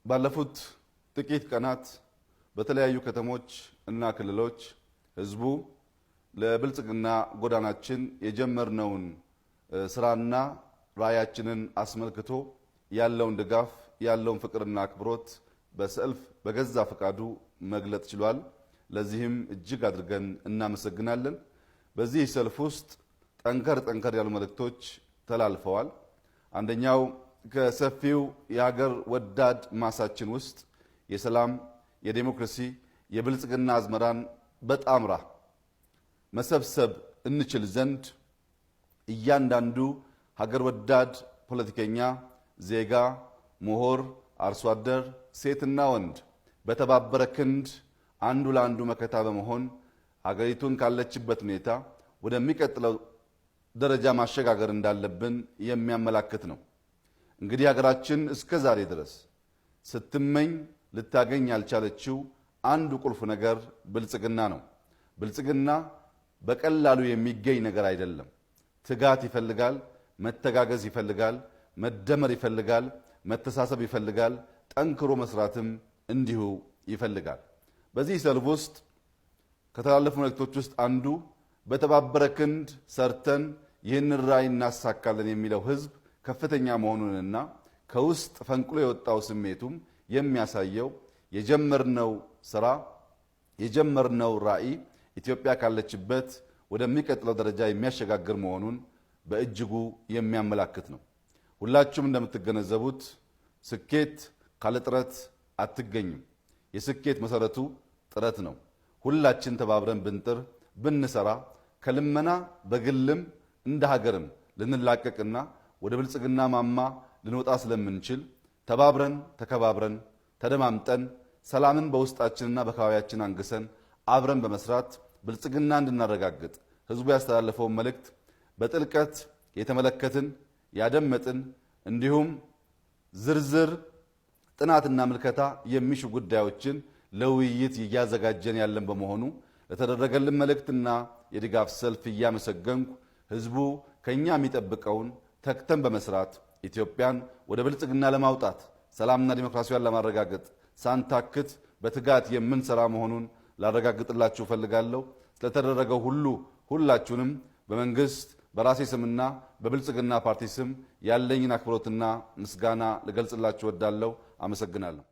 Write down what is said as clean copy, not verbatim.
ባለፉት ጥቂት ቀናት በተለያዩ ከተሞች እና ክልሎች ህዝቡ ለብልጽግና ጎዳናችን የጀመርነውን ስራና ራዕያችንን አስመልክቶ ያለውን ድጋፍ ያለውን ፍቅርና አክብሮት በሰልፍ በገዛ ፈቃዱ መግለጽ ችሏል። ለዚህም እጅግ አድርገን እናመሰግናለን። በዚህ ሰልፍ ውስጥ ጠንከር ያሉ መልእክቶች ተላልፈዋል። አንደኛው ከሰፊው የሀገር ወዳድ ማሳችን ውስጥ የሰላም፣ የዲሞክራሲ፣ የብልጽግና አዝመራን በጣምራ መሰብሰብ እንችል ዘንድ እያንዳንዱ ሀገር ወዳድ ፖለቲከኛ፣ ዜጋ፣ ምሁር፣ አርሶ አደር፣ ሴትና ወንድ በተባበረ ክንድ አንዱ ለአንዱ መከታ በመሆን ሀገሪቱን ካለችበት ሁኔታ ወደሚቀጥለው ደረጃ ማሸጋገር እንዳለብን የሚያመላክት ነው። እንግዲህ ሀገራችን እስከ ዛሬ ድረስ ስትመኝ ልታገኝ ያልቻለችው አንዱ ቁልፍ ነገር ብልጽግና ነው። ብልጽግና በቀላሉ የሚገኝ ነገር አይደለም። ትጋት ይፈልጋል፣ መተጋገዝ ይፈልጋል፣ መደመር ይፈልጋል፣ መተሳሰብ ይፈልጋል፣ ጠንክሮ መስራትም እንዲሁ ይፈልጋል። በዚህ ሰልፍ ውስጥ ከተላለፉ መልእክቶች ውስጥ አንዱ በተባበረ ክንድ ሰርተን ይህንን ራዕይ እናሳካለን የሚለው ህዝብ ከፍተኛ መሆኑንና ከውስጥ ፈንቅሎ የወጣው ስሜቱም የሚያሳየው የጀመርነው ስራ የጀመርነው ራዕይ ኢትዮጵያ ካለችበት ወደሚቀጥለው ደረጃ የሚያሸጋግር መሆኑን በእጅጉ የሚያመላክት ነው። ሁላችሁም እንደምትገነዘቡት ስኬት ካለ ጥረት አትገኝም። የስኬት መሰረቱ ጥረት ነው። ሁላችን ተባብረን ብንጥር ብንሰራ ከልመና በግልም እንደ ሀገርም ልንላቀቅና ወደ ብልጽግና ማማ ልንወጣ ስለምንችል ተባብረን ተከባብረን ተደማምጠን ሰላምን በውስጣችንና በአካባቢያችን አንግሰን አብረን በመስራት ብልጽግና እንድናረጋግጥ ህዝቡ ያስተላለፈውን መልእክት በጥልቀት የተመለከትን ያደመጥን እንዲሁም ዝርዝር ጥናትና ምልከታ የሚሹ ጉዳዮችን ለውይይት እያዘጋጀን ያለን በመሆኑ ለተደረገልን መልእክትና የድጋፍ ሰልፍ እያመሰገንኩ ህዝቡ ከኛ የሚጠብቀውን ተክተን በመስራት ኢትዮጵያን ወደ ብልጽግና ለማውጣት ሰላምና ዲሞክራሲያን ለማረጋገጥ ሳንታክት በትጋት የምንሰራ መሆኑን ላረጋግጥላችሁ ፈልጋለሁ። ስለተደረገው ሁሉ ሁላችሁንም በመንግስት በራሴ ስምና በብልጽግና ፓርቲ ስም ያለኝን አክብሮትና ምስጋና ልገልጽላችሁ እወዳለሁ። አመሰግናለሁ።